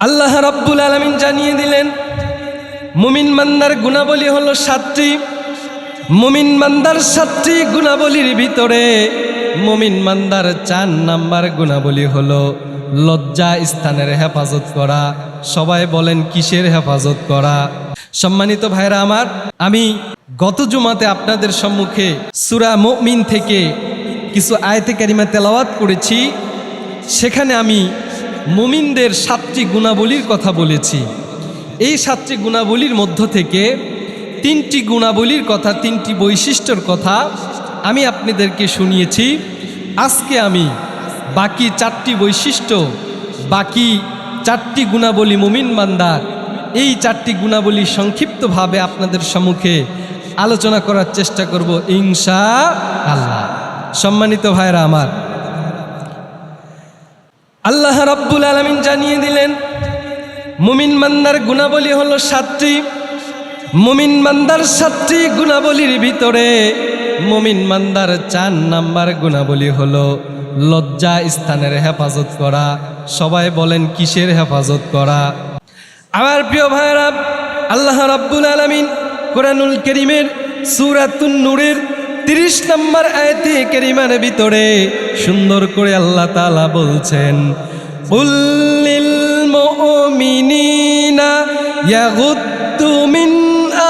আল্লাহ রাব্বুল আলামিন জানিয়ে দিলেন মুমিন বান্দার গুণাবলী হলো 7টি। মুমিন বান্দার 7টি গুণাবলীর ভিতরে মুমিন বান্দার 4 নাম্বার গুণাবলী হলো লজ্জা স্থানের হেফাজত করা। সবাই বলেন কিসের হেফাজত করা? সম্মানিত ভাইরা আমার, আমি গত জুমাতে আপনাদের সম্মুখে সূরা মুমিন থেকে কিছু আয়াতে কারিমা তেলাওয়াত করেছি। সেখানে আমি মুমিনদের 7টি গুণাবলীর কথা বলেছি। এই 7টি গুণাবলীর মধ্য থেকে 3টি গুণাবলীর কথা, 3টি বৈশিষ্ট্যর কথা আমি আপনাদেরকে শুনিয়েছি। আজকে আমি বাকি 4টি বৈশিষ্ট্য, বাকি 4টি গুণাবলী মুমিন বান্দার, এই 4টি গুণাবলী সংক্ষিপ্তভাবে আপনাদের সম্মুখে আলোচনা করার চেষ্টা করব ইনশাআল্লাহ। সম্মানিত ভাইরা আমার, আল্লাহ রাব্বুল আলামিন জানিয়ে দিলেন মুমিন বান্দার গুণাবলী হলো 7টি। মুমিন বান্দার 7টি গুণাবলীর ভিতরে মুমিন বান্দার 4 নাম্বার গুণাবলী হলো লজ্জা স্থানের হেফাজত করা। সবাই বলেন কিসের হেফাজত করা? আমার প্রিয় ভাইরা, আল্লাহ রাব্বুল আলামিন কোরআনুল কারীমের সূরাতুন নূরের 30 নম্বর আয়াতে কারিমার ভিতরে সুন্দর করে আল্লাহ তাআলা বলছেন, কুল্লিল মুমিনিনা ইয়াগুদ্দু মিন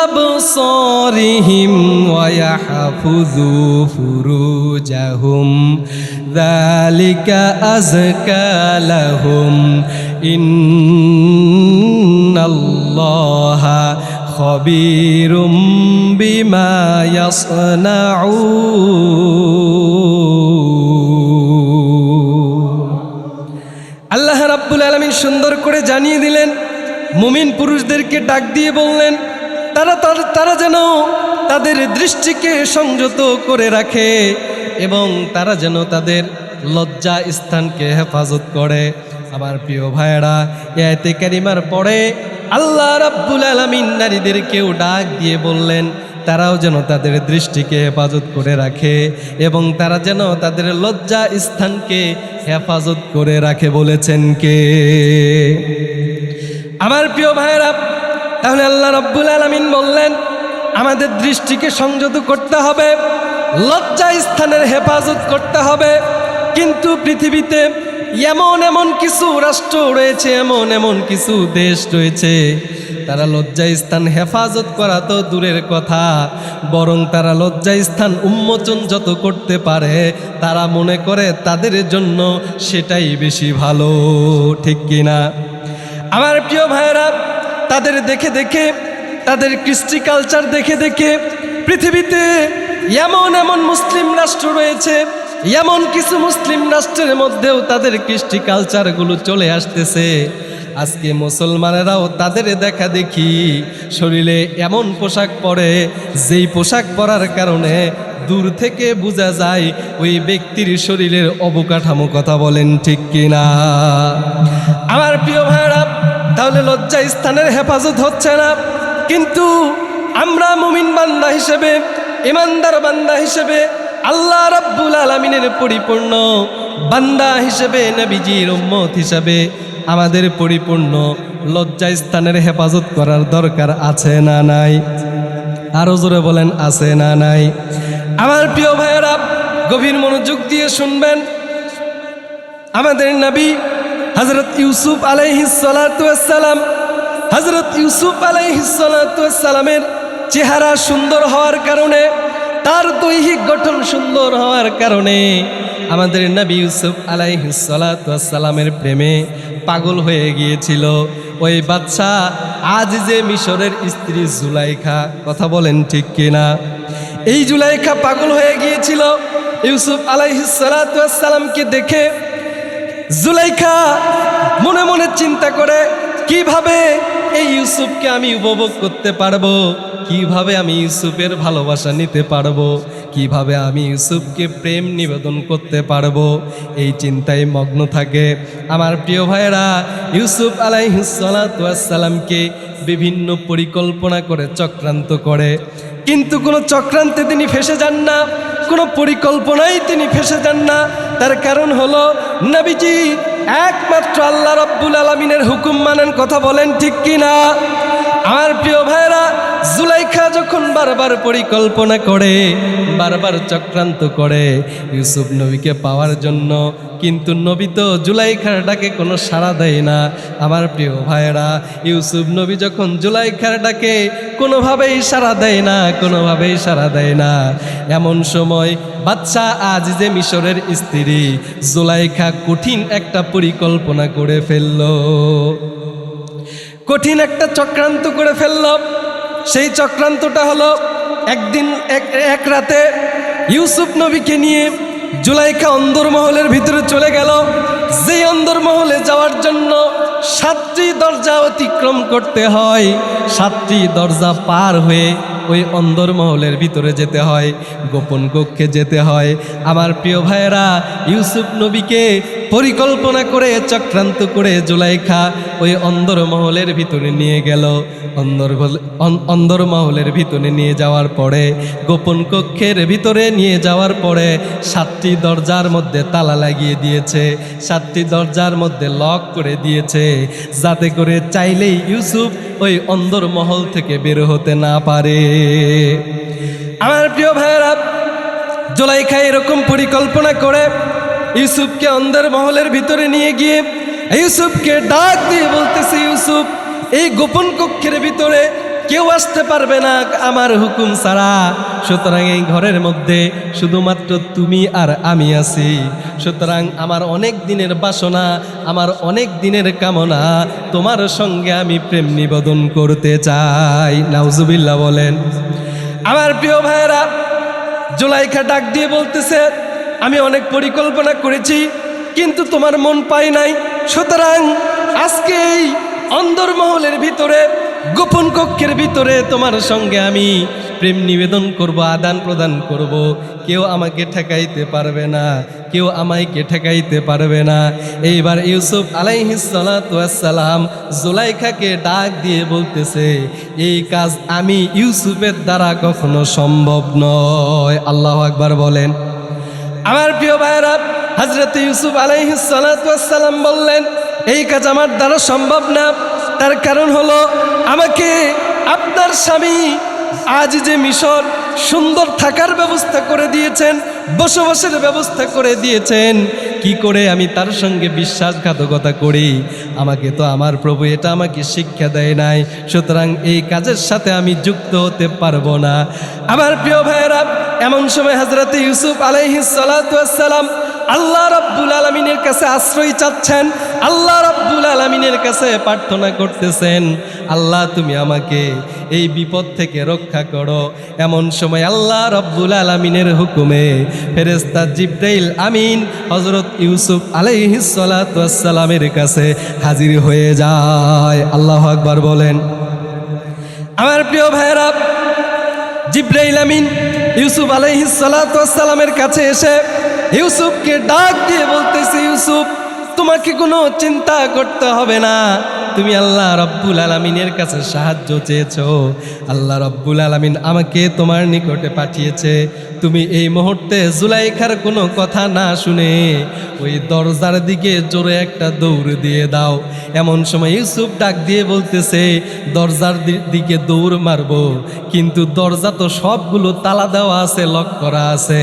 আবসারিহিম ওয়া ইয়াহফুযু ফুরুজাহুম যালিকা আযকা লাহুম ইন্নাল্লাহা খবীরুম বিমা ইয়াসনাউন। আল্লাহ রাব্বুল আলামিন সুন্দর করে জানিয়ে দিলেন, মুমিন পুরুষদেরকে ডাক দিয়ে বললেন তারা যেন তাদের দৃষ্টিকে সংযত করে রাখে এবং তারা যেন তাদের লজ্জা স্থানকে হেফাজত করে। আমার প্রিয় ভাইয়েরা, আয়াতে কারিমার পরে আল্লাহ রাব্বুল আলামিন নারীদেরকেও ডাক দিয়ে বললেন তারাও যেন তাদের দৃষ্টিকে হেফাজত করে রাখে এবং তারা যেন তাদের লজ্জা স্থানকে হেফাজত করে রাখে। বলেছেন কে? আমার প্রিয় ভাইয়েরা, তাহলে আল্লাহ রাব্বুল আলামিন বললেন আমাদের দৃষ্টিকে সংযত করতে হবে, লজ্জা স্থানের হেফাজত করতে হবে। কিন্তু পৃথিবীতে এমন কিছু রাষ্ট্র রয়েছে, এমন কিছু দেশ রয়েছে, তারা লজ্জা স্থান হেফাজত করা তো দূরের কথা, বরং তারা লজ্জা স্থান উন্মোচন যত করতে পারে তারা মনে করে তাদের জন্য সেটাই বেশি ভালো। ঠিক কিনা? আমার প্রিয় ভাইয়েরা, তাদের দেখে দেখে, তাদের কৃষ্টি কালচার দেখে দেখে পৃথিবীতে এমন মুসলিম রাষ্ট্র রয়েছে, এমন কিছু মুসলিম রাষ্ট্রের মধ্যেও তাদের কৃষ্টি কালচারগুলো চলে আসতেছে। আজকে মুসলমানেরাও তাদের দেখা দেখি শরীরে এমন পোশাক পরে, যেই পোশাক পরার কারণে দূর থেকে বোঝা যায় ওই ব্যক্তির শরীরের অবকাঠামো। কথা বলেন ঠিক কিনা? আমার প্রিয় ভাইরা, তাহলে লজ্জা স্থানের হেফাজত হচ্ছে না। কিন্তু আমরা মুমিন বান্দা হিসেবে, ইমানদার বান্দা হিসেবে, আল্লাহ রাব্বুল আলামিনের পরিপূর্ণ বান্দা হিসেবে, নবীজির উম্মত হিসেবে আমাদের পরিপূর্ণ লজ্জা স্থানের হেফাজত করার দরকার আছে না নাই? আরো জোরে বলেন, আছে না নাই? আমার প্রিয় ভাইয়েরা, গভীর মনোযোগ দিয়ে শুনবেন। আমাদের নবী হযরত ইউসুফ আলাইহিস সালাতু ওয়াস সালাম, হযরত ইউসুফ আলাইহিস সালাতু ওয়াস সালামের চেহারা সুন্দর হওয়ার কারণে, তার দৈহিক গঠন সুন্দর হওয়ার কারণে আমাদের নবী ইউসুফ আলাইহিস সালাতু ওয়াস সালামের প্রেমে পাগল হয়ে গিয়েছিল ওই বাদশা আজিজে মিশরের স্ত্রী জুলাইখা। কথা বলেন ঠিক কিনা? এই জুলাইখা পাগল হয়ে গিয়েছিল ইউসুফ আলাইহিস সালাতু ওয়াস সালামকে দেখে। জুলাইখা মনে মনে চিন্তা করে, কিভাবে এই ইউসুফকে আমি উপভোগ করতে পারবো, কিভাবে আমি ইউসুফের ভালোবাসা নিতে পারবো, কিভাবে আমি ইউসুফকে প্রেম নিবেদন করতে পারবো, এই চিন্তায় মগ্ন থাকে। আমার প্রিয় ভাইয়েরা, ইউসুফ আলাইহিস সালাতু ওয়াস সালামকে বিভিন্ন পরিকল্পনা করে চক্রান্ত করে, কিন্তু কোনো চক্রান্তে তিনি ফেসে যান না, কোনো পরিকল্পনায় তিনি ফেসে যান না। তার কারণ হলো নবীজি একমাত্র আল্লাহ রাব্বুল আলামিনের হুকুম মানেন, কথা বলেন ঠিক কিনা? আমার প্রিয় ভাইরা, জুলাইখা যখন বারবার পরিকল্পনা করে, বারবার চক্রান্ত করে ইউসুফ নবীকে পাওয়ার জন্য, কিন্তু নবী তো জুলাইখার ডাকে কোনো সাড়া দেয় না। আমার প্রিয় ভাইরা, ইউসুফ নবী যখন জুলাইখার ডাকে কোনোভাবেই সাড়া দেয় না, কোনোভাবেই সাড়া দেয় না, এমন সময় বাদশা আজিজে মিশরের স্ত্রী জুলাইখা কঠিন একটা পরিকল্পনা করে ফেলল, কঠিন একটা চক্রান্ত করে ফেলল। সেই চক্রান্তটা হলো, একদিন এক রাতে ইউসুফ নবীকে নিয়ে জুলাইখা অন্দরমহলের ভিতরে চলে গেল। যেই অন্দরমহলে যাওয়ার জন্য 7টি দরজা অতিক্রম করতে হয়, 7টি দরজা পার হয়ে ওই অন্দরমহলের ভিতরে যেতে হয়, গোপন কক্ষে যেতে হয়। আমার প্রিয় ভাইয়েরা, ইউসুফ নবীকে পরিকল্পনা করে চক্রান্ত করে জুলাইখা ওই অন্দরমহলের ভিতরে নিয়ে গেল। অন্দরমহলের ভিতরে নিয়ে যাওয়ার পরে, গোপন কক্ষের ভিতরে নিয়ে যাওয়ার পরে 7টি দরজার মধ্যে তালা লাগিয়ে দিয়েছে, 7টি দরজার মধ্যে লক করে দিয়েছে, যাতে করে চাইলেই ইউসুফ ওই অন্দরমহল থেকে বের হতে না পারে। আমার প্রিয় ভাইয়েরা, জুলাইখা এরকম পরিকল্পনা করে ইউসুফকে অন্দরমহলের ভিতরে নিয়ে গিয়ে ইউসুফকে ডাক দিয়ে বলতেছে, ইউসুফ, এই গোপন কক্ষের ভিতরে কেউ আসতে পারবে না আমার হুকুম ছাড়া, সুতরাং এই ঘরের মধ্যে শুধুমাত্র তুমি আর আমি আছি। সুতরাং আমার অনেক দিনের বাসনা, আমার অনেক দিনের কামনা, তোমার সঙ্গে আমি প্রেম নিবেদন করতে চাই। নাউজুবিল্লাহ বলেন। আমার প্রিয় ভাইয়েরা, জুলাইখা ডাক দিয়ে বলতেছে, আমি অনেক পরিকল্পনা করেছি কিন্তু তোমার মন পাই নাই, সুতরাং আজকে এই অন্দরমহলের ভিতরে, গোপন কক্ষের ভিতরে তোমার সঙ্গে আমি প্রেম নিবেদন করব, আদান প্রদান করব। কেউ আমাকে ঠেকাইতে পারবে না, কেউ আমাকে ঠেকাইতে পারবে না। এইবার ইউসুফ আলাইহিস সালাতু ওয়াস সালাম জুলাইখাকে ডাক দিয়ে বলতেছে, এই কাজ আমি ইউসুফের দ্বারা কখনো সম্ভব নয়। আল্লাহু আকবার বলেন। আমার প্রিয় ভাইরা, হযরত ইউসুফ আলাইহিস সালাতু ওয়াস সালাম বললেন, এই কাজ আমার দ্বারা সম্ভব না। তার কারণ হলো, আমাকে আপনার স্বামী আজিজে মিশর সুন্দর থাকার ব্যবস্থা করে দিয়েছেন, বসবাসের ব্যবস্থা করে দিয়েছেন, কি করে আমি তার সঙ্গে বিশ্বাসঘাতকতা করি? আমাকে তো আমার প্রভু এটা আমাকে শিক্ষা দেয় নাই, সুতরাং এই কাজের সাথে আমি যুক্ত হতে পারবো না। আমার প্রিয় ভাইয়েরা, এমন সময় হযরত ইউসুফ আলাইহিস সালাতু ওয়াস সালাম আল্লাহ রাব্বুল আলামিনের কাছে আশ্রয় চাচ্ছেন, আল্লাহ রাব্বুল আলামিনের কাছে প্রার্থনা করতেছেন, আল্লাহ তুমি আমাকে এই বিপদ থেকে রক্ষা করো। এমন সময় আল্লাহ রাব্বুল আলামিনের হুকুমে ফেরেশতা জিবরাইল আমিন হযরত ইউসুফ আলাইহিস সালাতু ওয়াস সালামের কাছে হাজির হয়ে যায়। আল্লাহু আকবার বলেন। আমার প্রিয় ভাইরা, জিবরাইল আমিন ইউসুফ আলাইহিস সালাতু ওয়াস সালামের কাছে এসে ইউসুফকে ডাক দিয়ে বলতেছে, ইউসুফ, তোমাকে কোনো চিন্তা করতে হবে না, তুমি আল্লাহ রাব্বুল আলামিনের কাছে সাহায্য চেয়েছো, আল্লাহ রাব্বুল আলামিন আমাকে তোমার নিকটে পাঠিয়েছে। তুমি এই মুহূর্তে জুলাইখার কোনো কথা না শুনে ওই দরজার দিকে জোরে একটা দৌড় দিয়ে দাও। এমন সময় ইউসুফ ডাক দিয়ে বলতেছে, দরজার দিকে দৌড় মারবো, কিন্তু দরজা তো সবগুলো তালা দেওয়া আছে, লক করা আছে।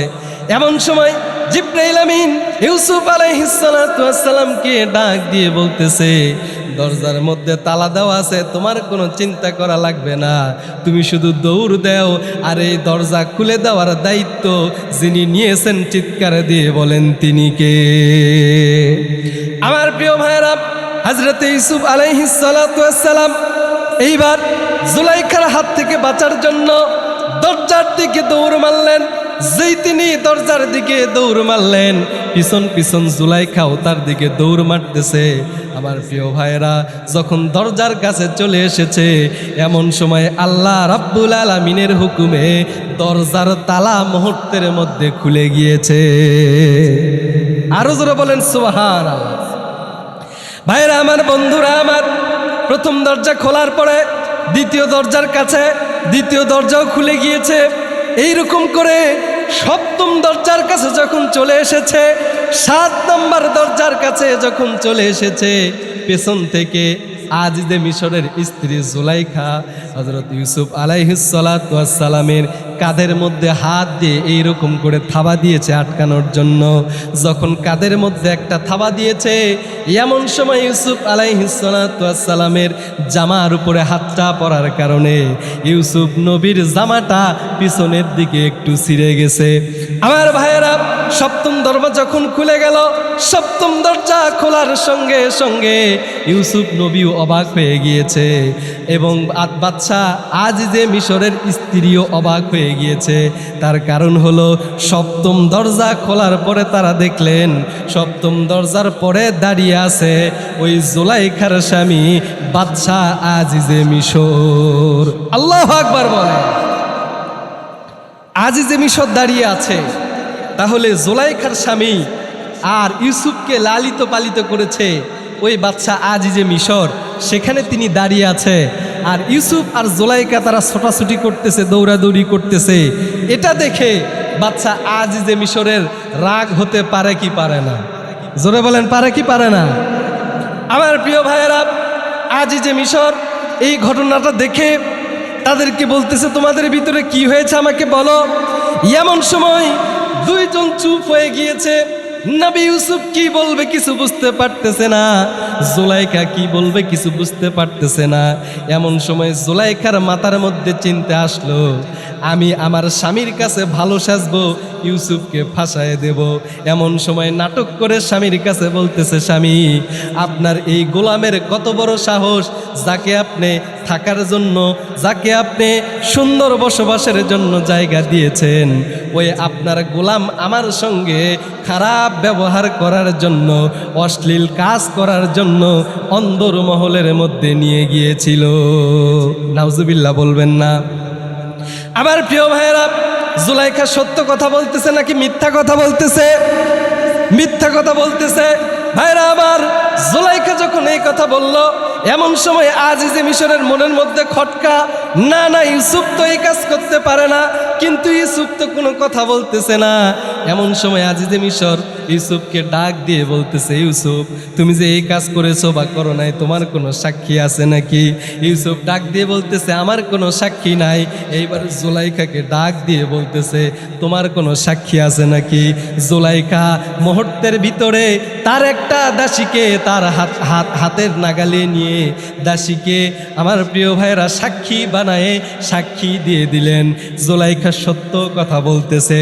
এমন সময় জিবরাইল আমিন ইউসুফ আলাইহিস সালাতু ওয়াস সালামকে ডাক দিয়ে বলতেছে, দরজার মধ্যে তালা দেওয়া আছে, তোমার কোনো চিন্তা করা লাগবে না, তুমি শুধু দৌড় দাও, আর এই দরজা খুলে দেওয়ার দায়িত্ব যিনি নিয়েছেন, চিৎকার দিয়ে বলেন তিনি কে? আমার প্রিয় ভাইরা, হযরত ইউসুফ আলাইহিস সালাতু ওয়াস সালাম এইবার জুলাইখার হাত থেকে বাঁচার জন্য দরজার দিকে দৌড় মারলেন। যেই তিনি দরজার দিকে দৌড় মারলেন, পিছন পিছন জুলাইখাও তার দিকে দৌড় মারতেছে। আমার প্রিয় ভাইরা, যখন দরজার কাছে চলে এসেছে, এমন সময় আল্লাহ রাব্বুল আলামিনের হুকুমে দরজার তালা মুহূর্তের মধ্যে খুলে গিয়েছে। আরো জোরে বলেন সুবহানাল্লাহ। ভাইরা আমার, বন্ধুরা আমার, প্রথম দরজা খোলার পরে দ্বিতীয় দরজার কাছে দ্বিতীয় দরজাও খুলে গিয়েছে। এইরকম করে সপ্তম দরজার কাছে যখন চলে এসেছে, 7 নম্বর দরজার কাছে যখন চলে এসেছে, পেছন থেকে আজিজে মিশরের স্ত্রী জুলাইখা হযরত ইউসুফ আলাইহিস সালাতু ওয়াস সালামের কাঁধের মধ্যে হাত দিয়ে এইরকম করে থাবা দিয়েছে আটকানোর জন্য। যখন কাঁধের মধ্যে একটা থাবা দিয়েছে, এমন সময় ইউসুফ আলাইহিস সালাতু ওয়াস সালামের জামার উপরে হাতটা পড়ার কারণে ইউসুফ নবীর জামাটা পিছনের দিকে একটু ছিঁড়ে গেছে। আমার ভাইয়েরা, 7ম দরজা যখন খুলে গেল, 7ম দরজা খোলার সঙ্গে সঙ্গে ইউসুফ নবীও অবাক হয়ে গিয়েছে এবং বাদশা আজিজে মিশরের স্ত্রীও অবাক হয়ে গিয়েছে। তার কারণ হলো 7ম দরজা খোলার পরে তারা দেখলেন 7ম দরজার পরে দাঁড়িয়ে আছে ওই জুলাইখার স্বামী বাদশা আজিজে মিশর। আল্লাহু আকবার বলে। আজিজে মিশর দাঁড়িয়ে আছে, তাহলে জুলাইখার স্বামী আর ইউসুফকে লালিত পালিত করেছে ওই বাদশা আজিজে মিশর, সেখানে তিনি দাঁড়িয়ে আছে। আর ইউসুফ আর জুলাইখা তারা ছোটাছুটি করতেছে, দৌড়াদৌড়ি করতেছে। এটা দেখে বাদশা আজিজে মিশরের রাগ হতে পারে কি পারে না? জোরে বলেন, পারে কি পারে না? আমার প্রিয় ভাইয়েরা, আজিজে মিশর এই ঘটনাটা দেখে তাদেরকে বলতেছে, তোমাদের ভিতরে কি হয়েছে আমাকে বলো। এমন সময় 2 জন চুপ হয়ে গিয়েছে। নবী ইউসুফ কি বলবে কিছু বুঝতে পারতেছে না, জুলাইখা কি বলবে কিছু বুঝতে পারতেছে না। এমন সময় জুলাইখার মাথার মধ্যে চিন্তা আসলো, আমি আমার স্বামীর কাছে ভালো সাজবো, ইউসুফকে ফাঁসায় দেব। এমন সময় নাটক করে স্বামীর কাছে বলতেছে, স্বামী আপনার এই গোলামের কত বড় সাহস, যাকে আপনি থাকার জন্য, যাকে আপনি সুন্দর বসবাসের জন্য জায়গা দিয়েছেন, ওই আপনার গোলাম আমার সঙ্গে খারাপ ব্যবহার করার জন্য, অশ্লীল কাজ করার জন্য অন্দর মহলের মধ্যে নিয়ে গিয়েছিল। নাউজুবিল্লাহ বলবেন না? আমার প্রিয় ভাইয়েরা, জুলাইখা সত্য কথা বলতেছে নাকি মিথ্যা কথা বলতেছে? মিথ্যা কথা বলতেছে। ভাইরা আমার, জুলাইখা যখন এই কথা বলল, এমন সময় আজিজে মিশরের মনের মধ্যে খটকা, না না ইউসুফ তো এই কাজ করতে পারে না, কিন্তু ইউসুফ তো কোনো কথা বলতেছে না। এমন সময় আজিজে মিশর ইউসুফকে ডাক দিয়ে বলতেছে, ইউসুফ তুমি যে এই কাজ করেছো বা করো নাই, তোমার কোনো সাক্ষী আছে নাকি? ইউসুফ ডাক দিয়ে বলতেছে, আমার কোনো সাক্ষী নাই। এইবার জুলাইখাকে ডাক দিয়ে বলতেছে, তোমার কোনো সাক্ষী আছে নাকি? জুলাইখা মুহূর্তের ভিতরে তার একটা দাসীকে তার হাতের নাগালে নিয়ে দাসীকে আমার প্রিয় ভাইয়েরা সাক্ষী বানায়ে সাক্ষী দিয়ে দিলেন জুলাইখা সত্য কথা বলতেছে।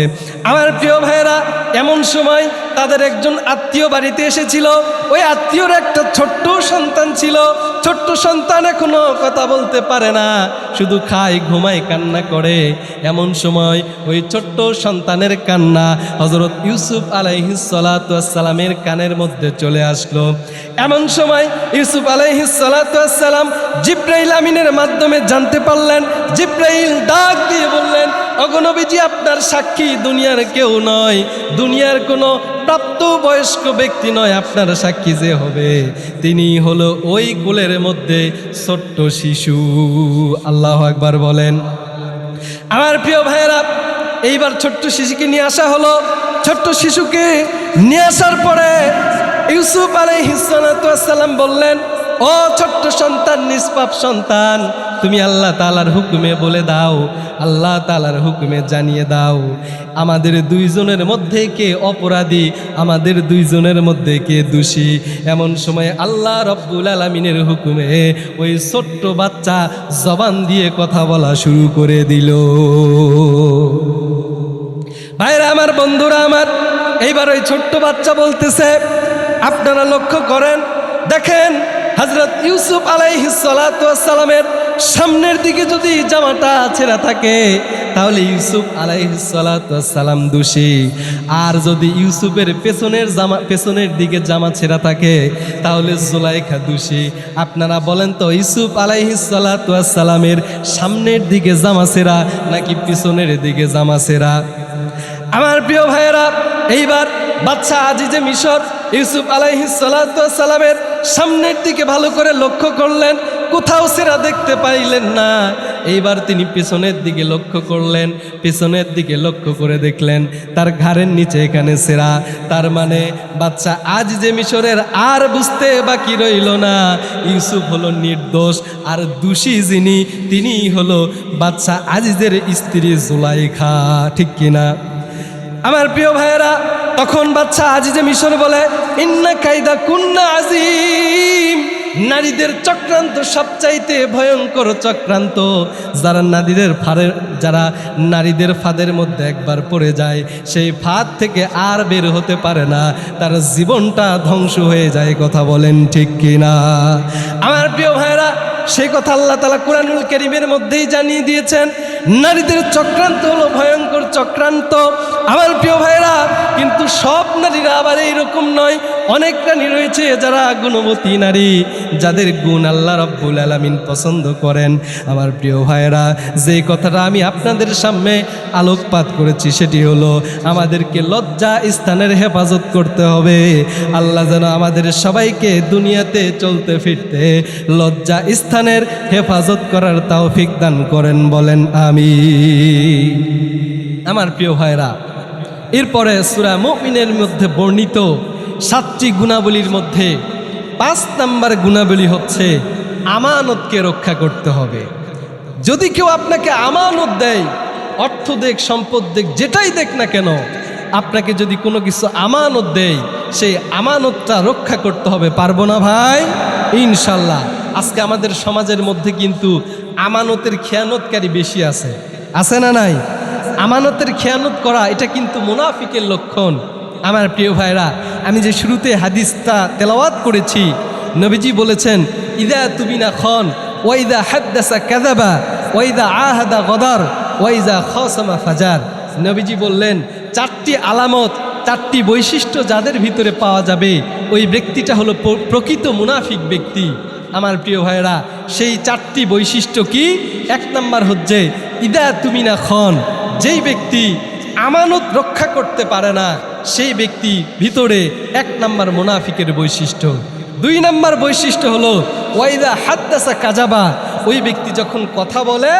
আমার প্রিয় ভাইয়েরা, এমন সময় তাদের একজন আত্মীয় বাড়িতে এসেছিল। ওই আত্মীয়র একটা ছোট্ট সন্তান ছিল। ছোট্ট সন্তান এখনো কথা বলতে পারে না, শুধু খায়, ঘুমায়, কান্না করে। এমন সময় ওই ছোট্ট সন্তানের কান্না হযরত ইউসুফ আলাইহিস সালাতু ওয়াস সালামের কানের মধ্যে চলে আসলো। এমন সময় ইউসুফ আলাইহিস সালাতু ওয়াস সালাম জিবরাইল আমিনের মাধ্যমে জানতে পারলেন। জিবরাইল ডাক দিয়ে বললেন, ওগো নবীজি, আপনার সাক্ষী দুনিয়ার কেউ নয়, দুনিয়ার কোনো প্রাপ্তবয়স্ক ব্যক্তি নয়, আপনার সাক্ষী যে হবে তিনি হলো ওই কোলের মধ্যে ছোট্ট শিশু। আল্লাহু আকবার বলেন। আমার প্রিয় ভাইয়েরা, এইবার ছোট্ট শিশুকে নিয়ে আসা হলো। ছোট্ট শিশুকে নিয়ে আসার পরে ইউসুফ আলাইহিস সালাতু ওয়াস সালাম বললেন, ও ছোট্ট সন্তান, নিষ্পাপ সন্তান, তুমি আল্লাহ তাআলার হুকুমে বলে দাও, আল্লাহ তাআলার হুকুমে জানিয়ে দাও, আমাদের 2 জনের মধ্যে কে অপরাধী, আমাদের 2 জনের মধ্যে কে দোষী। এমন সময় আল্লাহ রব্বুল আলামিনের হুকুমে ওই ছোট্ট বাচ্চা জবান দিয়ে কথা বলা শুরু করে দিল। ভাইরা আমার, বন্ধুরা আমার, এইবার ওই ছোট্ট বাচ্চা বলতেছে, আপনারা লক্ষ্য করেন, দেখেন হযরত ইউসুফ আলাইহিস সালাতু ওয়াস সালামের সামনের দিকে যদি জামাটা ছেঁড়া থাকে তাহলে ইউসুফ আলাইহিস সালাতু ওয়াস সালাম দোষী, আর যদি ইউসুফের পেছনের দিকে জামা ছেঁড়া থাকে তাহলে জুলাইখা দোষী। আপনারা বলেন তো, ইউসুফ আলাইহিস সালাতু ওয়াস সালামের সামনের দিকে জামা ছেঁড়া নাকি পিছনের দিকে জামা ছেঁড়া? আমার প্রিয় ভাইয়েরা, এইবার বাদশা আজিজে মিশর ইউসুফ আলাইহিস সালাতু ওয়াস সালামের সামনের দিকে ভালো করে লক্ষ্য করলেন, কোথাও সেরা দেখতে পাইলেন না। এইবার তিনি পিছনের দিকে লক্ষ্য করলেন, পিছনের দিকে লক্ষ্য করে দেখলেন তার ঘাড়ের নিচে এখানে সেরা। তার মানে বাচ্চা আজ যে মিশরের আর বুঝতে বাকি রইল না, ইউসুফ হলো নির্দোষ, আর দোষী যিনি তিনি হলো বাচ্চা আজিজের স্ত্রী জুলাইখা। ঠিক কিনা আমার প্রিয় ভাইয়েরা? তখন বাচ্চা আজিজে মিশর বলে, ইন্না কায়দা কুন্না আজিম, নারীদের চক্রান্ত সবচাইতে ভয়ঙ্কর চক্রান্ত। যারা নারীদের ফাঁদের মধ্যে একবার পড়ে যায়, সেই ফাঁদ থেকে আর বের হতে পারে না, তার জীবনটা ধ্বংস হয়ে যায়। কথা বলেন ঠিক কিনা আমার প্রিয় ভাইয়েরা? সেই কথা আল্লাহ তাআলা কুরআনুল কারীমের মধ্যেই জানিয়ে দিয়েছেন। নারীদের চক্রান্ত হলো ভয়ঙ্কর চক্রান্ত আমার প্রিয় ভাইরা। কিন্তু সব নারীরা আবার এইরকম নয়। অনেক নারী রয়েছে যারা গুণবতী নারী, যাদের গুণ আল্লাহ রাব্বুল আলামিন পছন্দ করেন। আমার প্রিয় ভাইরা, যে কথাটা আমি আপনাদের সামনে আলোকপাত করেছি সেটি হলো আমাদেরকে লজ্জা স্থানের হেফাজত করতে হবে। আল্লাহ যেন আমাদের সবাইকে দুনিয়াতে চলতে ফিরতে লজ্জা স্থানের হেফাজত করার তৌফিক দান করেন, বলেন আমিন। আমার প্রিয় ভাইরা, এরপরে সূরা মুমিনের মধ্যে বর্ণিত 7টি গুণাবলীর মধ্যে 5 নম্বর গুণাবলী হচ্ছে আমানতকে রক্ষা করতে হবে। যদি কেউ আপনাকে আমানত দেয়, অর্থ দেখ, সম্পদ দেখ, যেটাই দেখ না কেন, আপনাকে যদি কোনো কিছু আমানত দেয়, সেই আমানতটা রক্ষা করতে হবে। পারবো না ভাই? ইনশাল্লাহ। আজকে আমাদের সমাজের মধ্যে কিন্তু আমানতের খেয়ানতকারী বেশি আছে, আছে না নাই? আমানতের খেয়ানত করা এটা কিন্তু মুনাফিকের লক্ষণ। আমার প্রিয় ভাইরা, আমি যে শুরুতে হাদিসটা তেলাওয়াত করেছি, নবীজি বলেছেন, ইদা তুবিনা খন ওয়াইদা হাদ্দাসা কাযাবা ওয়াইদা আহাদা গদার ওয়াইদা খাসামা ফাজার। নবীজি বললেন 4টি আলামত, 4টি বৈশিষ্ট্য যাদের ভিতরে পাওয়া যাবে, ওই ব্যক্তিটা হলো প্রকৃত মুনাফিক ব্যক্তি। আমার প্রিয় ভাইরা, সেই 4টি বৈশিষ্ট্য কি? 1 নম্বর হচ্ছে ইদা তুমিনা খন, যেই ব্যক্তি আমানত রক্ষা করতে পারে না, সেই ব্যক্তি ভিতরে 1 নম্বর মুনাফিকের বৈশিষ্ট্য। 2 নম্বর বৈশিষ্ট্য হলো ওয়াইদা হাদ্দাসা কাযাবা, ওই ব্যক্তি যখন কথা বলে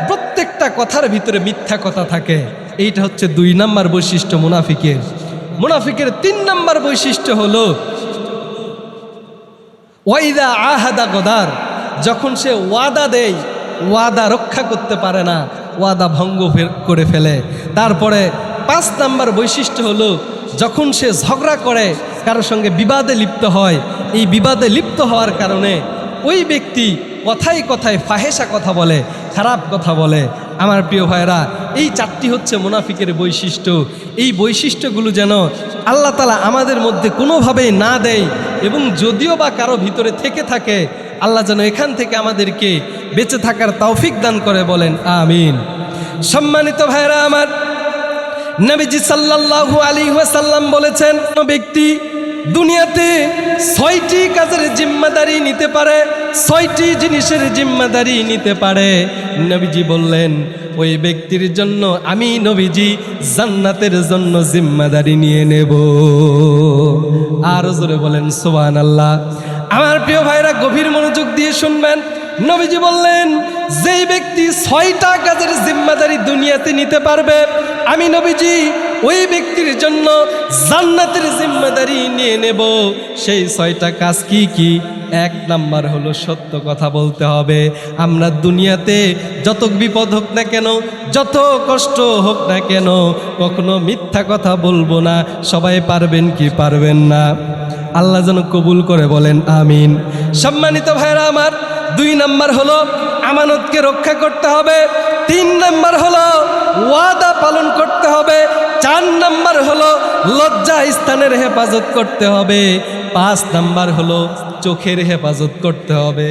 প্রত্যেকটা কথার ভিতরে মিথ্যা কথা থাকে। এইটা হচ্ছে 2 নম্বর বৈশিষ্ট্য মুনাফিকের। মুনাফিকের 3 নম্বর বৈশিষ্ট্য হলো ওয়াইদা আহাদা গদার, যখন সে ওয়াদা দেয়, ওয়াদা রক্ষা করতে পারে না, ওয়াদা ভঙ্গ করে ফেলে। তারপরে 5 নম্বর বৈশিষ্ট্য হলো যখন সে ঝগড়া করে, কারোর সঙ্গে বিবাদে লিপ্ত হয়, এই বিবাদে লিপ্ত হওয়ার কারণে ওই ব্যক্তি কথায় কথায় ফাহেসা কথা বলে, খারাপ কথা বলে। আমার প্রিয় ভাইরা, এই 4টি হচ্ছে মুনাফিকের বৈশিষ্ট্য। এই বৈশিষ্ট্যগুলো যেন আল্লাহ তাআলা আমাদের মধ্যে কোনোভাবেই না দেয়, এবং যদিও বা কারো ভিতরে থেকে থাকে, আল্লাহ যেন এখান থেকে আমাদেরকে বেঁচে থাকার তৌফিক দান করে, বলেন আমিন। সম্মানিত ভাইরা আমার, নবীজি সাল্লাল্লাহু আলাইহি ওয়াসাল্লাম বলেছেন, কোন ব্যক্তি দুনিয়াতে 6টি কাজের জিম্মাদারি নিতে পারে, 6টি জিনিসের জিম্মাদারি নিতে পারে, নবীজি বললেন ওই ব্যক্তির জন্য আমি নবীজি জান্নাতের জন্য জিম্মাদারি নিয়ে নেব। আর জোরে বলেন সুবহানাল্লাহ। আমার প্রিয় ভাইরা, গভীর মনোযোগ দিয়ে শুনবেন। নবীজি বললেন, যেই ব্যক্তি 6টা কাজের জিম্মাদারি দুনিয়াতে নিতে পারবে, আমি নবীজি ওই ব্যক্তির জন্য জান্নাতের জিম্মাদারি নিয়ে নেব। সেই 6টা কাজ কি কি? 1 নাম্বার হলো সত্য কথা বলতে হবে। আমরা দুনিয়াতে যত বিপদ হোক না কেন, যত কষ্ট হোক না কেন, কখনো মিথ্যা কথা বলবো না। সবাই পারবেন কি পারবেন না? আল্লাহ যেন কবুল করে, বলেন আমিন। সম্মানিত ভাইরা আমার, 2 নাম্বার হলো আমানতকে রক্ষা করতে হবে। 3 নাম্বার হলো ওয়াদা পালন করতে হবে। 4 নাম্বার হলো লজ্জা স্থানের হেফাজত করতে হবে। 5 নাম্বার হলো চোখের হেফাজত করতে হবে।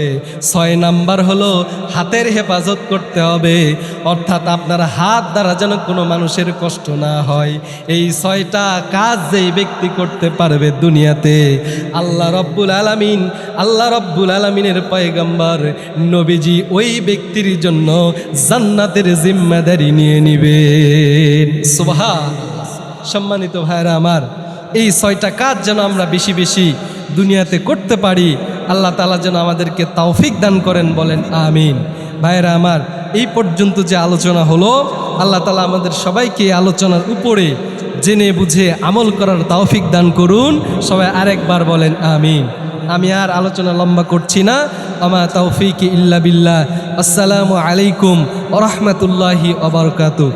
6 নাম্বার হলো হাতের হেফাজত করতে হবে, অর্থাৎ আপনার হাত দ্বারা যেন কোনো মানুষের কষ্ট না হয়। এই 6টা কাজ যেই ব্যক্তি করতে পারবে দুনিয়াতে, আল্লাহ রব্বুল আলামিনের পয়গম্বর নবীজি ওই ব্যক্তির জন্য জান্নাতের জিম্মাদারি নিয়ে নিবেন। সুবহানাল্লাহ। সম্মানিত ভাইরা আমার, এই 6টা কাজ যেন আমরা বেশি বেশি দুনিয়াতে করতে পারি। আল্লাহ তাআলা যেন আমাদেরকে তৌফিক দান করেন, বলেন আমিন। ভাইয়েরা আমার, এই পর্যন্ত যে আলোচনা হলো, আল্লাহ তাআলা আমাদের সবাইকে এই আলোচনার উপরে জেনে বুঝে আমল করার তৌফিক দান করুন। সবাই আরেকবার বলেন আমিন। আমি আর আলোচনা লম্বা করছি না। আমা তৌফিক ইল্লা বিল্লাহ। আসসালামু আলাইকুম ওয়া রাহমাতুল্লাহি ওয়া বারাকাতুহু।